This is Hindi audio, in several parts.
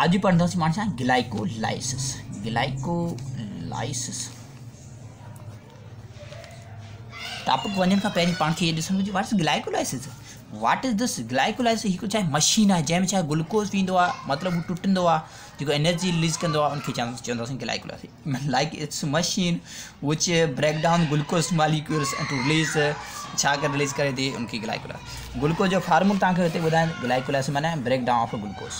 अॼु पढ़ंदासीं पाण छा ग्लाइकोलाइसिस। ग्लाइकोलाइसिस टॉपिक वञण खां पहिरीं पाण खे इहे ॾिसणु घुरिजे what is glycolysis. What is this glycolysis? हिकु छा मशीन आहे जंहिंमें छा ग्लूकोज़ वेंदो आहे, मतिलबु हू टुटंदो आहे, जेको एनर्जी रिलीज़ कंदो आहे उनखे चवंदासीं glycolysis. Like it's machine which break down glucose molecules and to release छा करे रिलीज़ करे थी उनकी ग्लाइकोलाइसिस। ग्लूकोज जो फार्मूलो तव्हांखे हिते ॿुधायां। ग्लाइकोलाइसिस माना break down of glucose,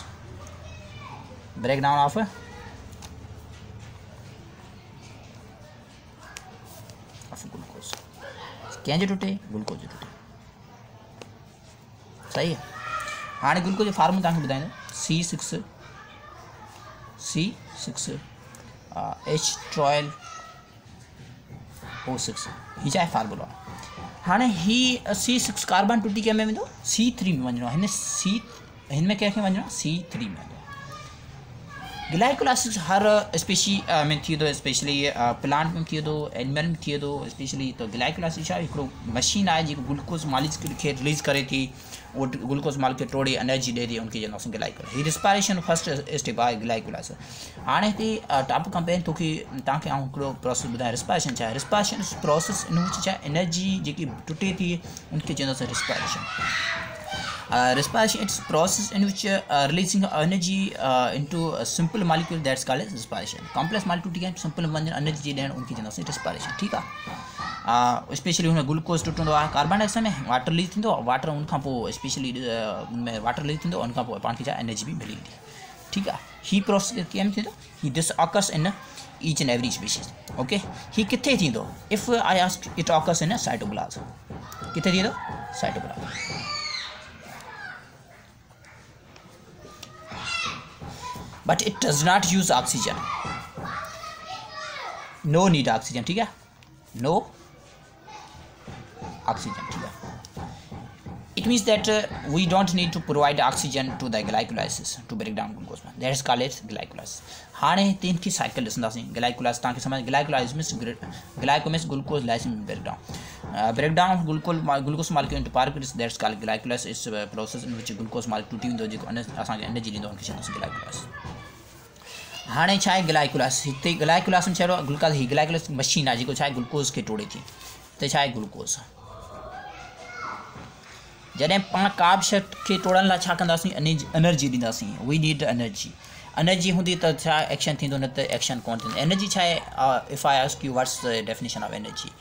break down of glucose. कंहिंजो टुटे? ग्लूकोज जो टुटे। सही है। हाँ ग्लूकोज जो फार्मूलो तव्हांखे ॿुधाईंदो C6H12 O6 ही छा आहे फार्मूलो आहे। हाणे ही C6 कार्बन टुटी कंहिं में वेंदो? C3 में वञिणो आहे। हिन में कंहिंखे वञिणो आहे? C3 में वञिणो आहे। ग्लाइकोलाइसिस हर स्पीशी में थिए थो, स्पेशली प्लांट में थिए थो, एनिमल में थिए थो स्पेशली। तो ग्लाइकोलाइसिस छा हिकिड़ो मशीन आहे जेको ग्लूकोज मॉलिक्यूल खे रिलीज़ करे थी, वो ग्लूकोज मॉलिक्यूल तोड़े एनर्जी ॾे थी, उनखे चवंदासीं ग्लाइकोलाइसिस। ही रिस्पायरेशन फर्स्ट स्टेप आहे ग्लाइकोलाइसिस। हाणे हिते टॉपिक खां पहिरीं तव्हांखे आउं हिकिड़ो प्रोसेस ॿुधायां। रिस्पायरेशन छा आहे? रिस्पायरेशन प्रोसेस इन विच छा एनर्जी जेकी टुटे थी उनखे चवंदासीं respiration. Respiration it's process in which releasing energy into a simple molecule that's called as respiration. Complex molecule के simple energy ॾियण उनकी चवंदासीं respiration। ठीक आहे। स्पेशली हुन ग्लूकोज टुटंदो आहे, कार्बन डाइऑक्साइड में वाटर रिलीज थींदो, वाटर उनखां पोइ स्पेशली उनमें वाटर रिलीज थींदो, उनखां पोइ पाण खे छा एनर्जी बि मिली वेंदी। ठीक आहे। ही प्रोसेस कीअं थींदो? ही this occurs in each and every species. Okay. ही किथे थींदो? If I ask it occurs in cytoplasm. किथे थींदो? Cytoplasm. But it does not use oxygen. No need oxygen। ठीक है। No oxygen। ठीक है। It means that we don't need to provide oxygen to the glycolysis to break down glucose। That is called as glycolysis। हाणे तीन की साइकिल ॾिसंदासीं। ग्लाइकोलाइसिस तव्हांखे समझ glycolysis means glyco means glucose, lysis break down of glucose molecule into particles. That's called glycolysis. Is process in which glucose molecule टूटी वेंदो जेको असांखे एनर्जी ॾींदो उनखे चवंदासीं ग्लाइकोलाइसिस। हाणे छा आहे ग्लाइकोलाइसिस? हिते ग्लाइकोलाइसिस में चयो ग्लूकोज ही ग्लाइकोलाइसिस मशीन आहे जेको छा आहे ग्लूकोज खे तोड़े थी। हिते छा आहे ग्लूकोज। जॾहिं पाण का बि शइ खे तोड़ण लाइ छा कंदासीं? एनर्जी ॾींदासीं। We need energy. एनर्जी हूंदी त छा एक्शन थींदो, न त एक्शन कोन थींदो। एनर्जी छा आहे? If I ask you what's the definition of energy?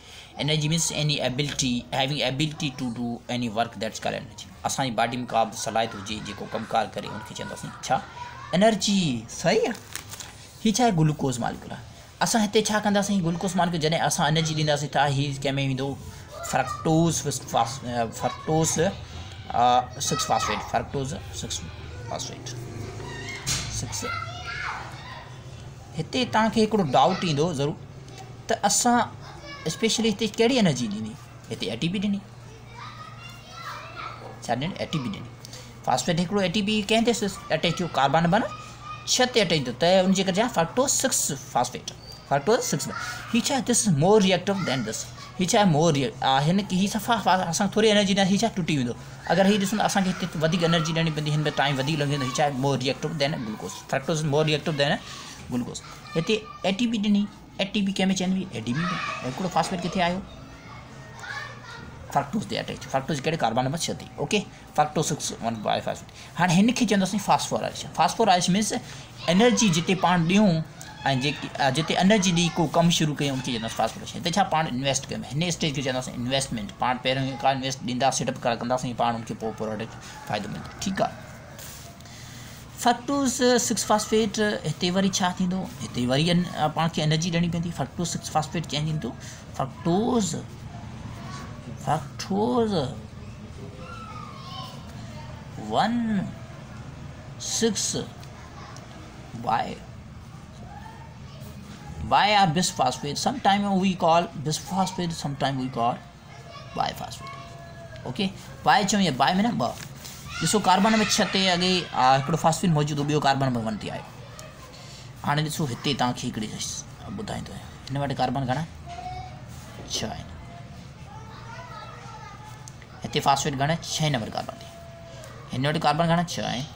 Energy means any ability, having ability to do any work, that's called energy. असांजी बॉडी में का बि सलाहियत हुजे जेको कमकार करे उनखे चवंदासीं छा? एनर्जी। सही आहे। ही छा आहे? ग्लूकोज मॉलिक्यूल आहे। असां हिते छा कंदासीं? ग्लूकोज मॉलिक्यूल जॾहिं असां एनर्जी ॾींदासीं त ही कंहिं में वेंदो? Fructose 6 phosphate. Fructose 6 phosphate 6। हिते तव्हांखे हिकिड़ो डाउट ईंदो ज़रूरु त असां स्पेशली हिते कहिड़ी एनर्जी ॾिनी? हिते ATP ॾिनी। छा ॾिनी? ATP ॾिनी। फॉस्फेट हिकिड़ो ATP कंहिं ते अटैच थियो? कार्बन नंबर 6 ते अटैच थियो त उनजे करे छा? Fructose 6 phosphate. फ्रक्टोज 6। ही छा? This is more reactive than this. ही छा आहे? मोर हिन ही सफ़ा असां थोरी एनर्जी ॾियां, ही छा टुटी वेंदो। अगरि ही ॾिसूं असांखे हिते वधीक एनर्जी ॾियणी पवंदी, हिन में टाइम वधीक लॻंदो। ही छा आहे? मोर रिएक्टिव देन ग्लूकोज। फ्रक्टोज मोर रिएक्टिव देन ग्लूकोज। हिते ATP ॾिनी। ATP कंहिं में चवंदी? ADP में। हिकिड़ो फॉस्फेट किथे आयो? फ्रक्टोज ते अटैच। फ्रक्टोज कहिड़े? कार्बन नंबर 6 ते। ओके। Fructose 6 1 phosphate. हाणे हिन खे चवंदासीं फास्फोराइलेशन। फास्फोराइलेशन मीन्स एनर्जी जिते पाण ॾियूं ऐं जिते एनर्जी ॾी को कमु शुरू कयूं उनखे चवंदासीं फास्फोराइलेशन। हिते छा पाण इन्वेस्ट कयूं, हिन स्टेज खे चवंदासीं इन्वेस्टमेंट। पाण पहिरियों का इन्वेस्ट ॾींदा, सेटअप कंदासीं, पाण उनखे पोइ प्रोडक्ट फ़ाइदो मिलंदो। ठीकु आहे। फ्रक्टोज 6 फॉस्फेट हिते वरी छा थींदो? हिते वरी पाण खे एनर्जी ॾियणी पवंदी। फ्रक्टोज 6 फॉस्फेट चेंज थींदो। Fructose 1,6 by are bisphosphate. Sometimes we call bisphosphate, sometimes we call biphosphate. Okay, by चऊं या by में ना ब ॾिसो कार्बन नंबर 6 ते अॻे हिकिड़ो फॉस्फेट मौजूदु हो, ॿियो कार्बन नंबर 1 ते आयो। हाणे ॾिसो हिते तव्हांखे हिकिड़ी ॿुधाईंदो आहियां, हिन वटि कार्बन घणा 6 आहिनि। हिते फॉस्फेट घणा 6 नंबर कार्बन ते, हिन वटि कार्बन घणा 6 आहिनि।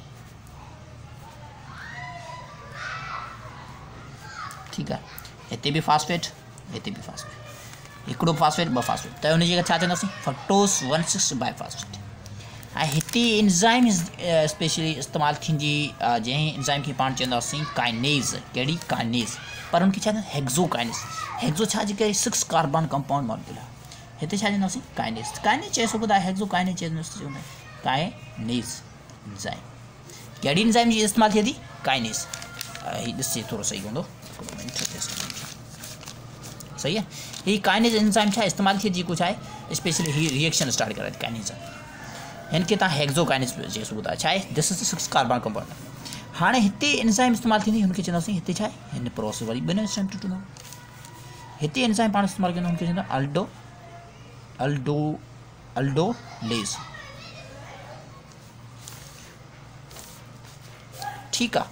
ठीक है। हिते भी फास्फेट, हिते भी फास्फेट, हिकिड़ो फास्फेट ॿ फास्फेट, त हुनजी जगह छा चवंदासीं फ्रक्टोस 1,6 बाइफास्फेट। ऐं हिते एंजाइम स्पेशली इस्तेमालु थींदी जंहिं एंजाइम खे पाण चवंदासीं काइनेज़। कहिड़ी? काइनेज़। पर हुनखे छा चवंदा? हेक्सोकाइनेज़। हेक्सो छा जेके 6 कार्बन कंपाउंड मॉलिक्यूल आहे, हिते छा चवंदासीं? काइनेज़। काइनेज़ चई सघो था, हेक्सोकाइनेज़ चवंदा काइनेज़ एंजाइम। कहिड़ी एंजाइम जी इस्तेमालु थिए थी? काइनेज़। हीउ ॾिसे थोरो सही हूंदो, सही है। ही काइनेज एंजाइम छा इस्तेमालु थिए जेको छा आहे स्पेशली ही रिएक्शन स्टार्ट करे थी काइनेज। हिनखे तव्हां हेक्सोकाइनेज चई सघो था। छा आहे? This is 6 carbon compound. हाणे हिते एंजाइम इस्तेमालु थींदी, हुनखे चवंदासीं हिते छा आहे? हिन प्रोसेस वरी ॿिनि एंजाइम टूटंदो। हिते एंजाइम पाण इस्तेमालु कंदा, हुनखे चवंदा अल्डोलेज़। ठीकु आहे।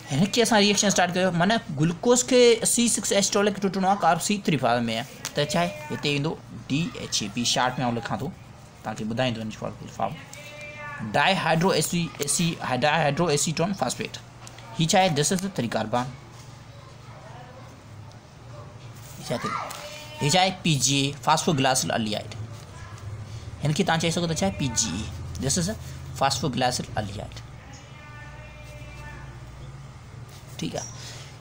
हिनखे असां रिएक्शन स्टार्ट कयो, माना ग्लूकोज के C6H12 खे टुटणो आहे, कार्ब C3 फॉर्म में आहे, त छा आहे? हिते ईंदो DHAP, शार्ट में लिखां थो तव्हांखे ॿुधाईंदो फॉर्म डाइहाइड्रो एसीटोन फॉस्फेट। ही छा आहे? This is 3 carbon. ही छा आहे? PGA, phosphoglyceraldehyde. हिनखे तव्हां चई सघो था छा आहे? PGA, this is phosphoglyceraldehyde. ठीक है।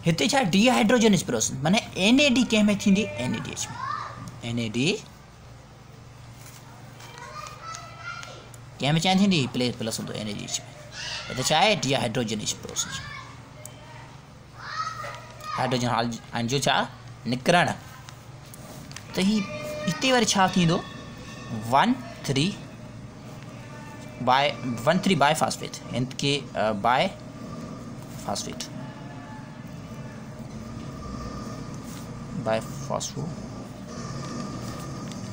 हिते छा डीहाइड्रोजनेज प्रोसेस, माने NAD कंहिं में थींदी? NADH में। NAD कंहिं में चाहे थींदी? प्लस हूंदो NADH में। हिते छा आहे? Dehydrogenase process. हाइड्रोजन आयन जो छा निकिरण, त ही हिते वरी छा थींदो? 1,3 बाइफास्फेट। हिनखे बाइफास्फेट बाइफॉस्फो,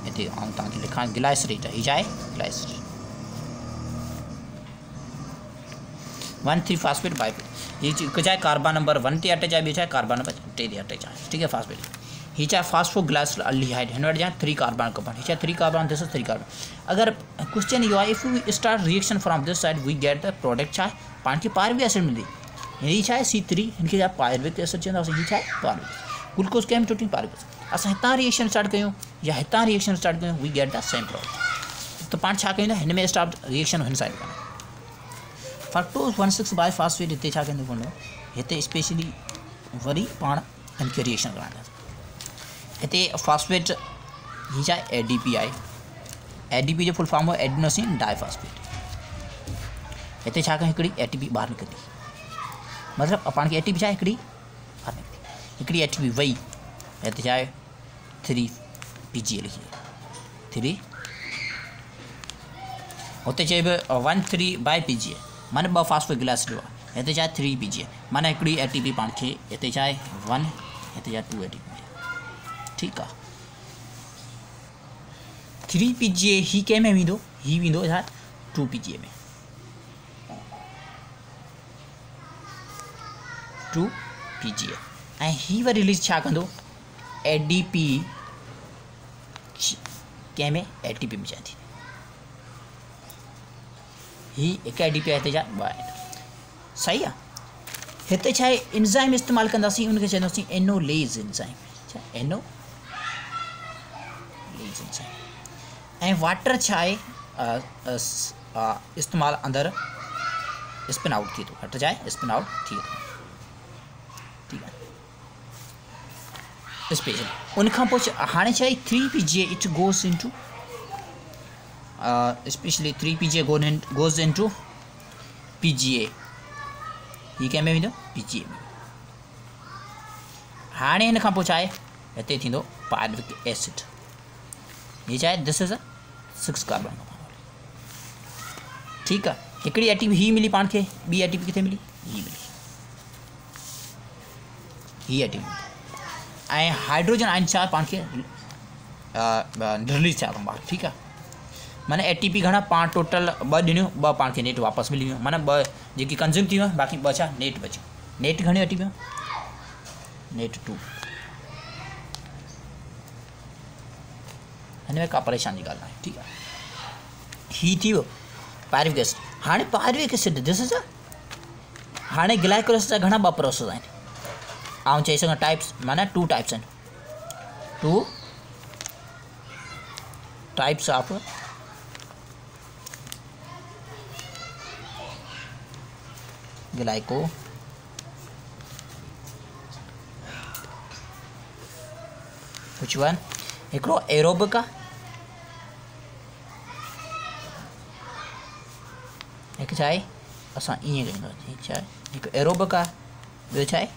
हिते आउं तव्हांखे लिखां ग्लाइसरेट। ही छा आहे? ग्लाइसरेट। 1,3 फास्फेट बाइफेट। ये हिकु छा आहे? कार्बन नंबर 1 ते अटैच आहे, ॿियो छा आहे? कार्बन नंबर 2 ते अटैच आहे। ठीक है, फास्फेट। ही छा आहे? फास्फोग्लाइसिल अल्डिहाइड। हिन वटि छा आहे? 3 कार्बन कंपाउंड। ही छा आहे? 3 कार्बन, दिस इज 3 कार्बन। अगर क्वेश्चन इहो आहे, if we start reaction from this side we get the product छा आहे? पाण खे पायरुविक एसिड मिलंदी। ही छा आहे? C3, हिनखे छा पायरुविक एसिड चवंदासीं। ही छा आहे? पायरुविक। ग्लूकोज कंहिं में टुटी? पायरुविक। असां हितां रिएक्शन स्टार्ट कयूं या हितां रिएक्शन स्टार्ट कयूं, we get the same product. त पाण छा कयूं? हिन में स्टार्ट रिएक्शन हिन साइड कयूं। फ्रक्टोज 1,6 बाइफास्फेट हिते छा कंदो पवंदो? हिते स्पेशली वरी पाण हिनखे रिएक्शन कराईंदासीं। हिते फास्फेट, ही छा आहे? ADP आहे। ADP जो फुल फॉर्म हो एडिनोसिन डाइफॉस्फेट। हिते छा कयूं? हिकिड़ी ATP ॿाहिरि निकिरंदी, मतिलबु पाण खे ATP छा आहे? हिकिड़ी ॿाहिरि निकिरंदी, हिकिड़ी ATP वई। हिते छा आहे? 3 PGA लिखी, 3 हुते चइबो 1,3 बाई PGA, माना 2 फास्फोग्लाइसिड आहे। हिते छा आहे? 3 PGA, माना हिकिड़ी ATP पाण खे हिते छा आहे? 1, हिते छा आहे? 2 ATP। ठीकु आहे। 3 PGA ही कंहिं में वेंदो? ही वेंदो छा? 2 PGA में। 2 PGA। ऐं ही वरी रिलीज छा कंदो? ADP कंहिं में? ATP में चाहे थी। ही हिकु ADP आहे, हिते छा? 2 आहे। सही आहे। हिते छा आहे? एंजाइम इस्तेमालु कंदासीं, उनखे चवंदासीं एनोलेज एंजाइम। छा? एनोलेज एंजाइम। ऐं वाटर छा आहे? इस्तेमालु अंदरि स्पिन आउट थिए थो। वाटर छा आहे? स्पिन आउट थिए थो। ठीकु आहे। स्पेशल उनखां पोइ हाणे छा आहे? 3 PGA it goes into specially 3 PGA goes into PGA। ही कंहिं में वेंदो? PGA में। हाणे हिन खां पोइ छा आहे? हिते थींदो पायरुविक एसिड। ही छा आहे? This is 6 carbon. ठीकु आहे। हिकिड़ी ATP ही मिली पाण खे, ॿी ATP किथे मिली? ही मिली, ही ATP। ऐं हाइड्रोजन आयन छा पाण खे रिलीज थिया अथऊं ॿाहिरि। ठीकु आहे। माना ATP घणा? पाण टोटल 2 ॾिनियूं, 2 पाण खे नेट वापसि मिली वियूं, माना 2 जेकी कंज़्यूम थी वियूं, बाक़ी 2 छा? नेट बचियूं। नेट घणियूं ATP? नेट 2। हिन में का परेशान जी ॻाल्हि न आहे। ठीकु आहे। ही थी वियो पायरुविक एसिड। हाणे पायरुविक एसिड दिस इज हाणे ग्लाइकोलाइसिस जा घणा 2 प्रोसेस आहिनि। आउं चई सघां टाइप्स माना 2 टाइप्स आहिनि, 2 types of glyco which one? हिकिड़ो एरोबिक आहे, हिकु छा आहे असां ईअं कईंदासीं, छा आहे हिकु एरोबिक आहे, ॿियो छा आहे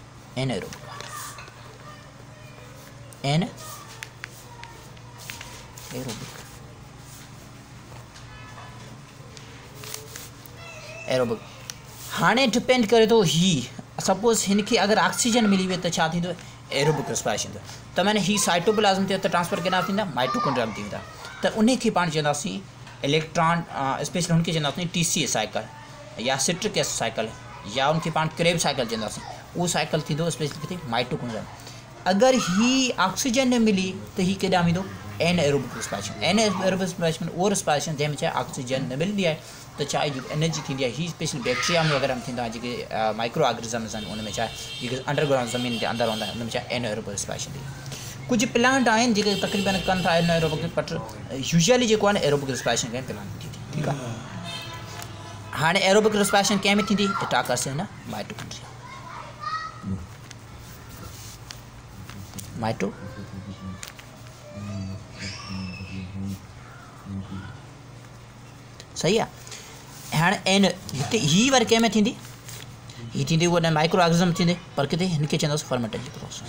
एनएरोबिक आहे। एरोबिक हाणे डिपेंड करे थो ही सपोज हिनखे अगरि ऑक्सीजन मिली वई त छा थींदो एरोबिक रिस्पायरेशन थींदो, त मैंने ही साइटोप्लाज्म ते ट्रांसफर केॾांहुं थींदा माइटोकॉन्ड्रिया में थींदा, त उनखे पाण चवंदासीं इलेक्ट्रॉन स्पेशली हुनखे चवंदासीं TCA साइकिल या सिट्रिक एसिड साइकिल या उनखे पाण क्रेब साइकिल चवंदासीं, उहो साइकिल थींदो स्पेशली किथे माइटोकॉन्ड्रिया में। अगरि ही ऑक्सीजन न मिली त ही केॾांहुं वेंदो एनएरोबिक रिस्पायरेशन। एनएरोबिक रिस्पायरेशन उहो रिस्पायरेशन जंहिंमें छा ऑक्सीजन न मिलंदी आहे त छा आहे जेकी एनर्जी थींदी आहे, ही स्पेशली बैक्टीरिया में वग़ैरह में थींदो आहे, जेके माइक्रो ऑर्गेनिज़म्स आहिनि उनमें छा आहे जेके अंडरग्राउंड ज़मीन जे अंदरि हूंदा आहिनि उनमें छा एनएरोबिक रिस्पायरेशन थींदी आहे। कुझु प्लांट आहिनि जेके तक़रीबन कनि था एनएरोबिक, बट यूजुअली जेको आहे न एरोबिक रिस्पायरेशन कंहिं प्लांट में थींदी, ठीकु आहे। हाणे एरोबिक रिस्पायरेशन कंहिं में थींदी इट ऑकर्स इन माइटोकॉन्ड्रिया। सही आहे। हाणे एन हिते ही वरी कंहिं में थींदी, ही थींदी उहा माइक्रो ऑर्गेनिज़म थींदे, पर किथे हिनखे चवंदासीं फर्मेंटेशन प्रोसेस,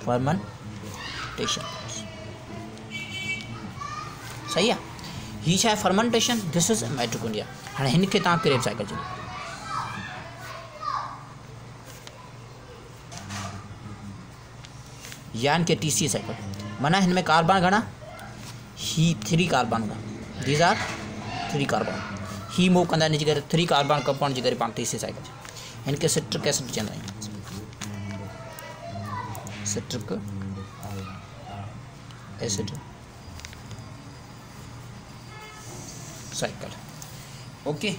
फर्मेंटेशन। सही आहे, ही छा आहे फर्मेंटेशन, दिस इज़ माइटोकॉन्ड्रिया। हाणे हिनखे तव्हां क्रेब साइकिल चवंदा, या इनखे TCA साइकिल। माना हिन में कार्बन घणा, ही 3 कार्बन हूंदा, दीज आर 3 कार्बन, ही मूव कंदा हिनजे करे 3 कार्बन कंपाउंड जे करे पाण TCA साइकिल। हिनखे सिट्रिक एसिड चवंदा आहियूं, citric acid cycle. Okay,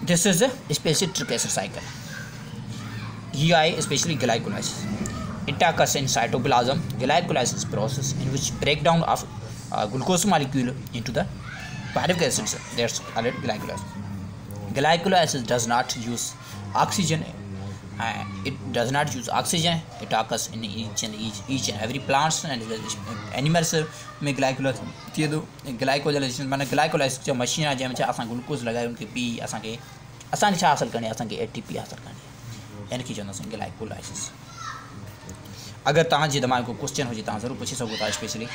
this is specially citric acid cycle. ही आहे specially glycolysis. It occurs in cytoplasm, glycolysis process in which breakdown of glucose molecule into the pyruvic acids. That's called glycolysis. Glycolysis does not use oxygen. It does not use oxygen. It occurs in each and every plants and animals में glycolysis थिए थो। glycolysis माना glycolysis जो मशीन आहे जंहिंमें छा असां ग्लूकोज लॻाए उनखे पी असांखे छा हासिलु करणी आहे, असांखे ATP हासिलु करणी आहे, इनखे चवंदासीं glycolysis। अगर तव्हांजे दिमाग़ में को क्वेश्चन हुजे तव्हां ज़रूरु पुछी सघो था, स्पेशली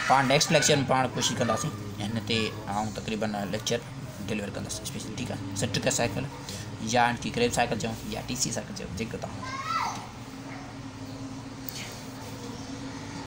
पाण नेक्स्ट लेक्चर में पाण कोशिशि कंदासीं हिन ते आउं तक़रीबन लेक्चर डिलीवर कंदुसि स्पेशली, ठीकु आहे। सिट्रिक साइकिल या इनकी क्रेब साइकिल चऊं या TCA साइकिल चऊं, जेको तव्हां